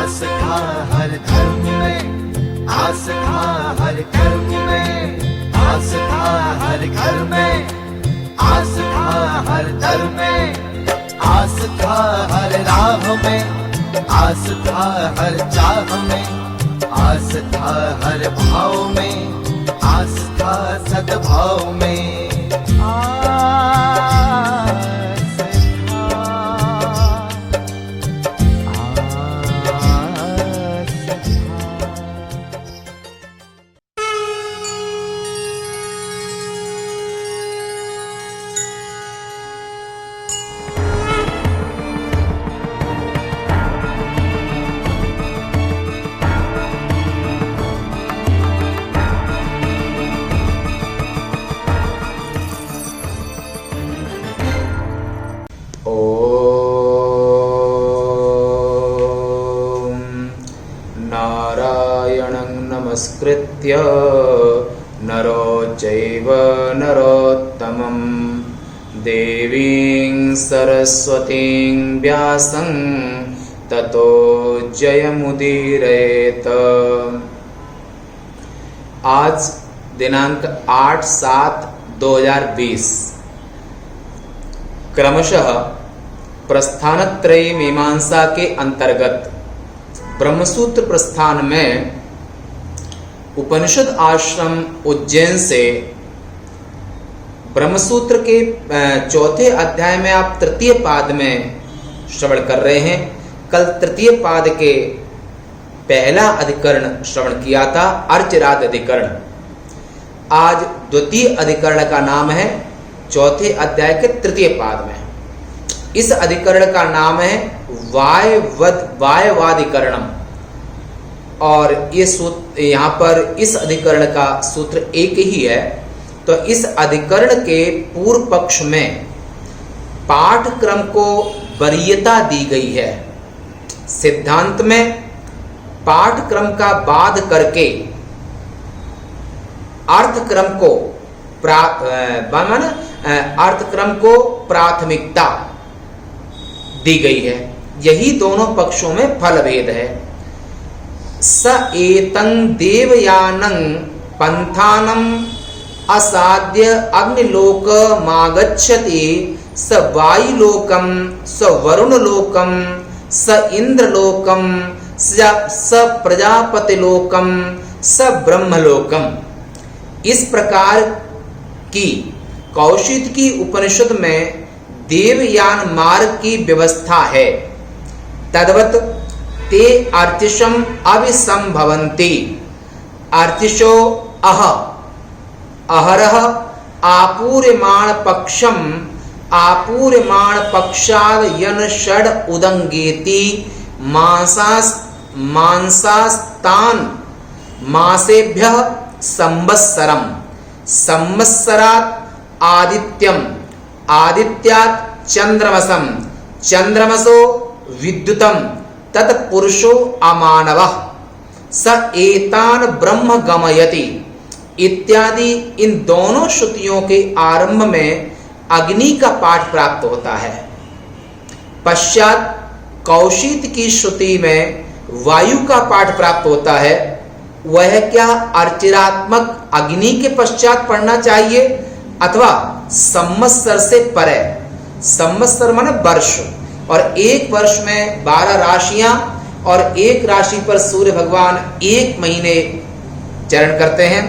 आस्था हर धर्म में, आस्था हर कर्म में, आस्था हर घर में, आस्था हर दर में, आस्था हर राह में, आस्था हर चाह में, आस्था हर भाव में, आस्था सद्भाव में। नमस्कृत्य नरो चैव नरोत्तमं देवीं सरस्वतीं व्यासं ततो जयमुदीरयेत। आज दिनांक 8/7/2020 क्रमशः प्रस्थानत्रयी मीमांसा के अंतर्गत ब्रह्मसूत्र प्रस्थान में उपनिषद आश्रम उज्जैन से ब्रह्मसूत्र के चौथे अध्याय में आप तृतीय पाद में श्रवण कर रहे हैं। कल तृतीय पाद के पहला अधिकरण श्रवण किया था, अर्चराद अधिकरण। आज द्वितीय अधिकरण का नाम है चौथे अध्याय के तृतीय पाद में। इस अधिकरण का नाम है वायवादिकरणम और ये सूत्र यहाँ पर इस अधिकरण का सूत्र एक ही है। तो इस अधिकरण के पूर्व पक्ष में पाठक्रम को वरीयता दी गई है। सिद्धांत में पाठक्रम का बाध करके अर्थक्रम को प्राथमिकता दी गई है। यही दोनों पक्षों में फल भेद है। स एतं देवयानं पंथानम असाद्य अग्निलोक मागच्छति स वायुलोकम स वरुणलोकम स इंद्रलोकम स प्रजापतिलोकम स ब्रह्मलोकम। इस प्रकार की कौशिक की उपनिषद में देवयान मार्ग की व्यवस्था है। तद्वत ते अर्चिषम अभिसंभवन्ति। अर्चिषो अहरः आपूर्यमाण पक्षाद यन षड उदंगेति मांसास्तान मासेभ्यः संवत्सरम संवत्सरात् आदित्यम आदित्यात् चंद्रमसम चंद्रमसो विद्युतम तत्पुरुषो अमानवः स एतान ब्रह्म गमयति इत्यादि। इन दोनों श्रुतियों के आरंभ में अग्नि का पाठ प्राप्त होता है। पश्चात कौशिक की श्रुति में वायु का पाठ प्राप्त होता है। वह क्या अर्चिरात्मक अग्नि के पश्चात पढ़ना चाहिए अथवा संवत्सर से परे। संवत्सर माने वर्ष, और एक वर्ष में 12 राशियां और एक राशि पर सूर्य भगवान 1 महीने चरण करते हैं,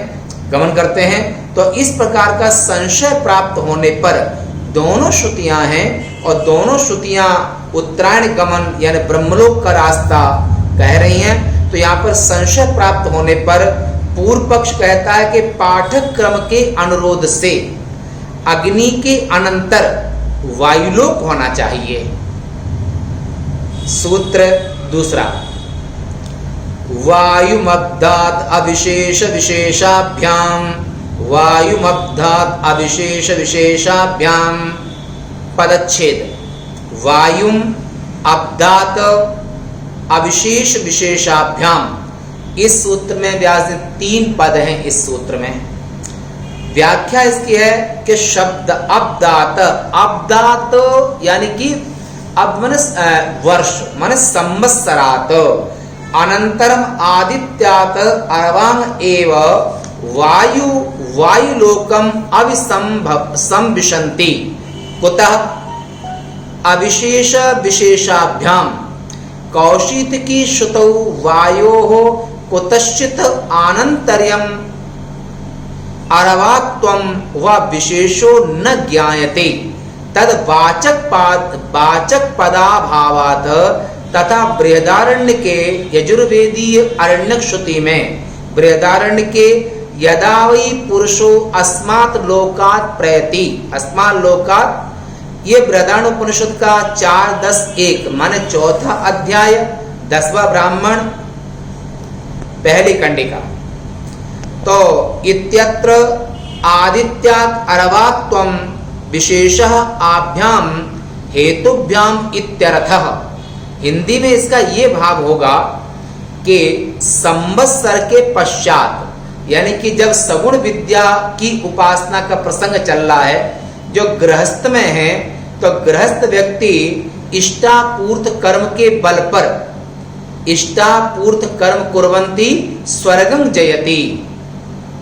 गमन करते हैं। तो इस प्रकार का संशय प्राप्त होने पर दोनों श्रुतियां हैं और दोनों श्रुतियां उत्तरायण गमन यानी ब्रह्मलोक का रास्ता कह रही हैं। तो यहाँ पर संशय प्राप्त होने पर पूर्व पक्ष कहता है कि पाठक्रम के अनुरोध से अग्नि के अनंतर वायुलोक होना चाहिए। सूत्र दूसरा, वायुमब्धात् अविशेष विशेषाभ्याम वायुमब्धात् अविशेष विशेषाभ्याम। पदच्छेद वायुम अब्धात् अविशेष विशेषाभ्याम। इस सूत्र में व्यास ने 3 पद हैं। इस सूत्र में व्याख्या इसकी है कि शब्द अब्दात, अब्दात यानी कि अब मन वर्ष मन संवत्सरात, अनंतरम आदित्यात अरवांग एव वायुलोकम संविशन्ति। कुतः? अविशेष विशेषाभ्याम कौशितकी श्रुतौ वायोः कुतश्चित् आनन्तर्यम् अरवात्वं व विशेषो न ज्ञायते। तद वाचक पदाभावात् तथा बृहदारण्य के यजुर्वेदीय अरण्यक श्रुति में बृहदारण्य के यदा वै पुरुषो अस्मात् लोकात् प्रयति, अस्मात् लोकात्, ये बृहदारण्य उपनिषद का 4-10-1 माने चौथा अध्याय 10वां ब्राह्मण पहली कंडिका। तो इत्यत्र आदित्यात् अरवात्वं विशेषः आभ्याम हेतुभ्याम इत्यर्थः। हिंदी में इसका ये भाव होगा कि संवत्सर के पश्चात, यानी कि जब सगुण विद्या की उपासना का प्रसंग चल रहा है, जो गृहस्थ में है, तो गृहस्थ व्यक्ति इष्टापूर्त कर्म के बल पर, इष्टापूर्त कर्म कुर्वन्ति स्वर्गं जयति,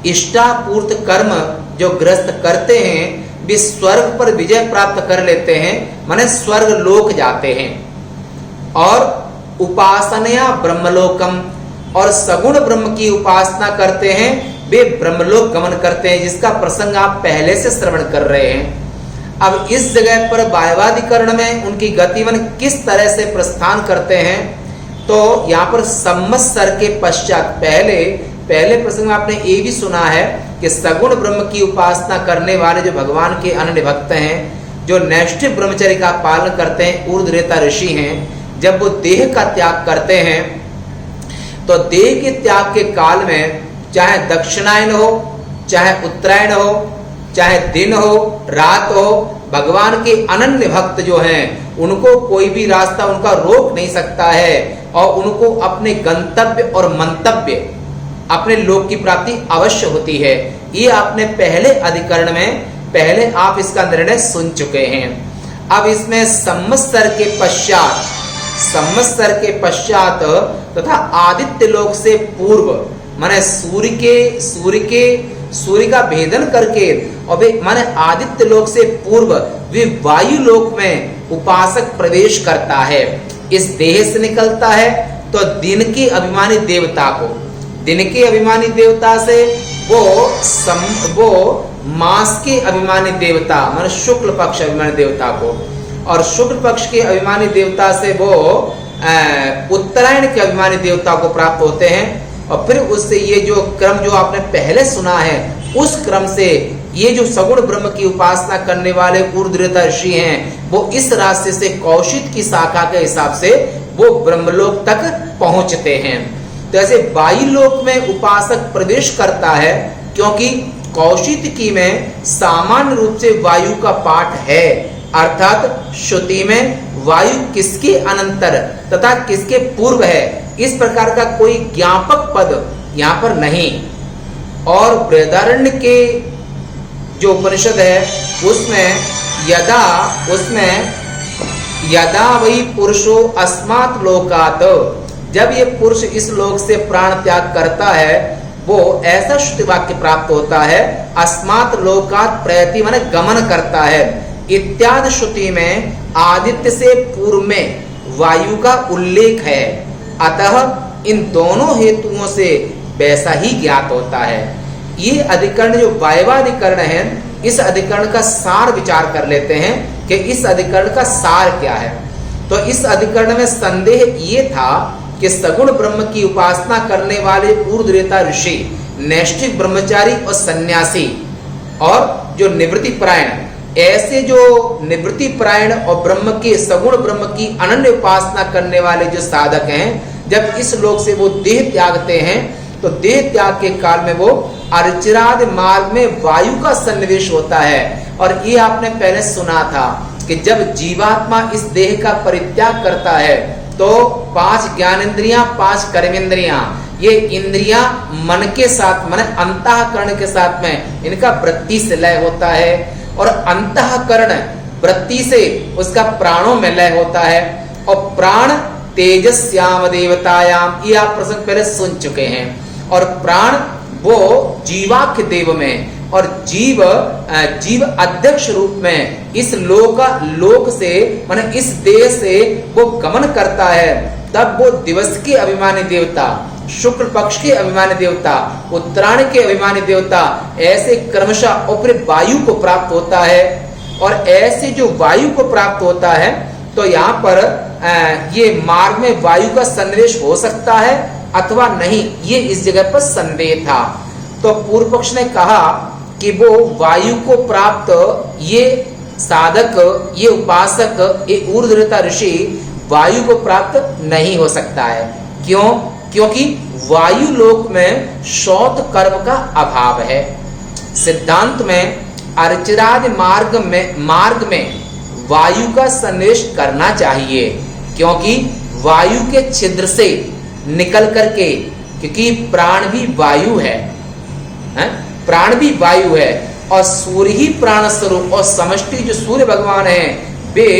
इष्टापूर्त कर्म जो गृहस्थ करते हैं वे स्वर्ग पर विजय प्राप्त कर लेते हैं, माने स्वर्ग लोक जाते हैं। और उपासनया ब्रह्मलोकम, और सगुण ब्रह्म की उपासना करते हैं वे ब्रह्मलोक गमन करते हैं, जिसका प्रसंग आप पहले से श्रवण कर रहे हैं। अब इस जगह पर वायवाधिकरण में उनकी गतिवन किस तरह से प्रस्थान करते हैं, तो यहाँ पर संवत्सर के पश्चात, पहले प्रसंग में आपने ये भी सुना है कि सगुण ब्रह्म की उपासना करने वाले जो भगवान के अनन्य भक्त हैं, जो नैष्ठिक ब्रह्मचर्य का पालन करते हैं, ऊर्ध्वरेता ऋषि हैं, जब वो देह का त्याग करते हैं तो देह के त्याग के काल में चाहे दक्षिणायन हो, चाहे उत्तरायण हो, चाहे दिन हो, रात हो, भगवान के अनन्य भक्त जो हैं उनको कोई भी रास्ता उनका रोक नहीं सकता है, और उनको अपने गंतव्य और मंतव्य, अपने लोक की प्राप्ति अवश्य होती है। ये आपने पहले अधिकरण में पहले आप इसका निर्णय सुन चुके हैं। अब इसमें संवत्सर के पश्चात तथा आदित्य लोक से पूर्व, माने सूर्य का भेदन करके, और माने आदित्य लोक से पूर्व वे वायु लोक में उपासक प्रवेश करता है। इस देह से निकलता है तो दिन के अभिमानी देवता को, दिन के अभिमानी देवता से वो मास के अभिमानी देवता माने शुक्ल पक्ष अभिमानी देवता को, और शुक्ल पक्ष के अभिमानी देवता से वो उत्तरायण के अभिमानी देवता को प्राप्त होते हैं। और फिर उससे ये जो क्रम जो आपने पहले सुना है, उस क्रम से ये जो सगुण ब्रह्म की उपासना करने वाले ऊर्ध्वरेता ऋषि हैं, वो इस रास्ते से कौशिक की शाखा के हिसाब से वो ब्रह्मलोक तक पहुंचते हैं। तो ऐसे वायुलोक में उपासक प्रवेश करता है, क्योंकि कौशिकी में सामान्य रूप से वायु का पाठ है, अर्थात श्रुति में वायु किसके अनंतर तथा किसके पूर्व है, इस प्रकार का कोई ज्ञापक पद यहाँ पर नहीं। और बृहदारण्य के जो उपनिषद है उसमें यदा वही पुरुषो अस्मात् लोकात्, जब ये पुरुष इस लोक से प्राण त्याग करता है, वो ऐसा श्रुति वाक्य प्राप्त होता है, अस्मात् लोकात् प्रयति माने गमन करता है। इत्यादि श्रुति में आदित्य से पूर्व में वायु का उल्लेख है, अतः इन दोनों हेतुओं से वैसा ही ज्ञात होता है। ये अधिकरण जो वायवाधिकरण है, इस अधिकरण का सार विचार कर लेते हैं कि इस अधिकरण का सार क्या है। तो इस अधिकरण में संदेह ये था कि सगुण ब्रह्म की उपासना करने वाले ऊर्ध्वरेता ऋषि, नैष्ठिक ब्रह्मचारी और सन्यासी, और जो निवृत्ति परायण, ऐसे जो निवृत्ति परायण और ब्रह्म के सगुण ब्रह्म की अनन्य उपासना करने वाले जो साधक हैं, जब इस लोक से वो देह त्यागते हैं, तो देह त्याग के काल में वो अर्चिरादि मार्ग में वायु का सन्निवेश होता है। और ये आपने पहले सुना था कि जब जीवात्मा इस देह का परित्याग करता है, तो 5 ज्ञानेंद्रियां, 5 कर्मेंद्रियां, ये इंद्रियां मन के साथ माने अंतःकरण के साथ में इनका वृत्ति से लय होता है, और अंतःकरण वृत्ति से उसका प्राणों में लय होता है, और प्राण तेजस्याम देवतायाम, ये आप प्रसंग पहले सुन चुके हैं। और प्राण वो जीवाख्य देव में और जीव अध्यक्ष रूप में इस लोक से माने इस देह से वो गमन करता है। तब वो दिवस के अभिमानी देवता, शुक्ल पक्ष के अभिमानी देवता, उत्तरायण के अभिमानी देवता, ऐसे क्रमशः ऊपर वायु को प्राप्त होता है। और ऐसे जो वायु को प्राप्त होता है तो यहाँ पर ये मार्ग में वायु का सन्निवेश हो सकता है अथवा नहीं, ये इस जगह पर संदेह था। तो पूर्व पक्ष ने कहा कि वो वायु को प्राप्त ये साधक, ये उपासक, ये ऊर्ध्वरेता ऋषि वायु को प्राप्त नहीं हो सकता है। क्यों? क्योंकि वायु लोक में शौत कर्म का अभाव है। सिद्धांत में अर्चिरादि मार्ग में वायु का सन्निवेश करना चाहिए, क्योंकि वायु के छिद्र से निकल करके, क्योंकि प्राण भी वायु है, प्राण भी वायु है और सूर्य ही प्राण स्वरूप और समष्टि जो सूर्य भगवान है वे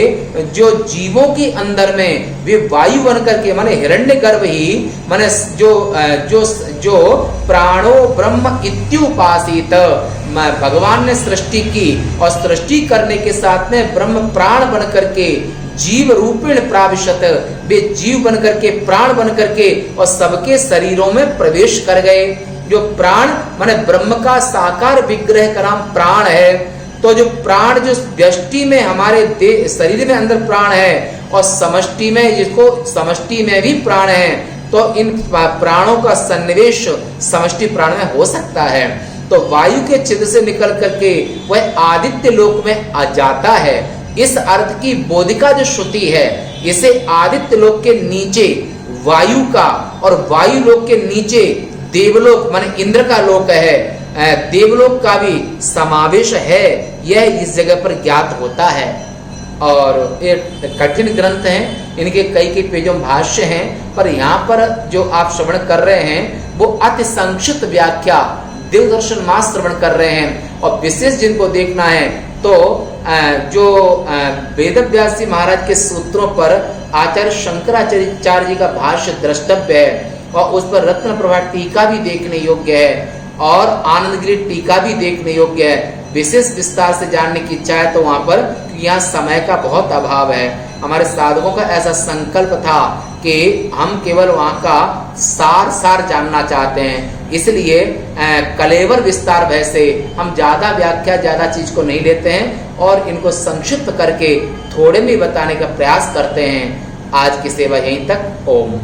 जो जीवों के अंदर में वे वायु बन करके माने हिरण्यगर्भ ही माने जो प्राणो ब्रह्म इत्युपासित भगवान ने सृष्टि की और सृष्टि करने के साथ में ब्रह्म प्राण बन करके जीव रूपेण प्राविशत, वे जीव बन करके प्राण बन करके और सबके शरीरों में प्रवेश कर गए। जो प्राण माने ब्रह्म का साकार विग्रह का नाम प्राण है। तो जो प्राण जो व्यष्टि में हमारे शरीर में अंदर प्राण है और समष्टि में, जिसको समष्टि में भी प्राण है, तो इन प्राणों का सन्निवेश समष्टि प्राण में हो सकता है। तो वायु के छिद्र से निकल करके वह आदित्य लोक में आ जाता है। इस अर्थ की बोधिका जो श्रुति है, इसे आदित्य लोक के नीचे वायु का और वायु लोक के नीचे देवलोक माने इंद्र का लोक है, देवलोक का भी समावेश है, यह इस जगह पर ज्ञात होता है। और ये कठिन ग्रंथ हैं, इनके कई पेजों में भाष्य हैं, पर यहाँ पर जो आप श्रवण कर रहे हैं वो अति संक्षिप्त व्याख्या देवदर्शन मास श्रवण कर रहे हैं। और विशेष जिनको देखना है तो जो वेदव्यास जी महाराज के सूत्रों पर आचार्य शंकराचार्य जी का भाष्य द्रष्टव्य है और उस पर रत्न प्रभा टीका भी देखने योग्य है और आनंदगिरी टीका भी देखने योग्य है। विशेष विस्तार से जानने की इच्छा है तो वहां पर, यहाँ समय का बहुत अभाव है। हमारे साधकों का ऐसा संकल्प था कि हम केवल वहां का सार जानना चाहते हैं, इसलिए कलेवर विस्तार भय से हम ज्यादा व्याख्या ज्यादा चीज को नहीं लेते हैं और इनको संक्षिप्त करके थोड़े में बताने का प्रयास करते हैं। आज की सेवा यहीं तक। ओम।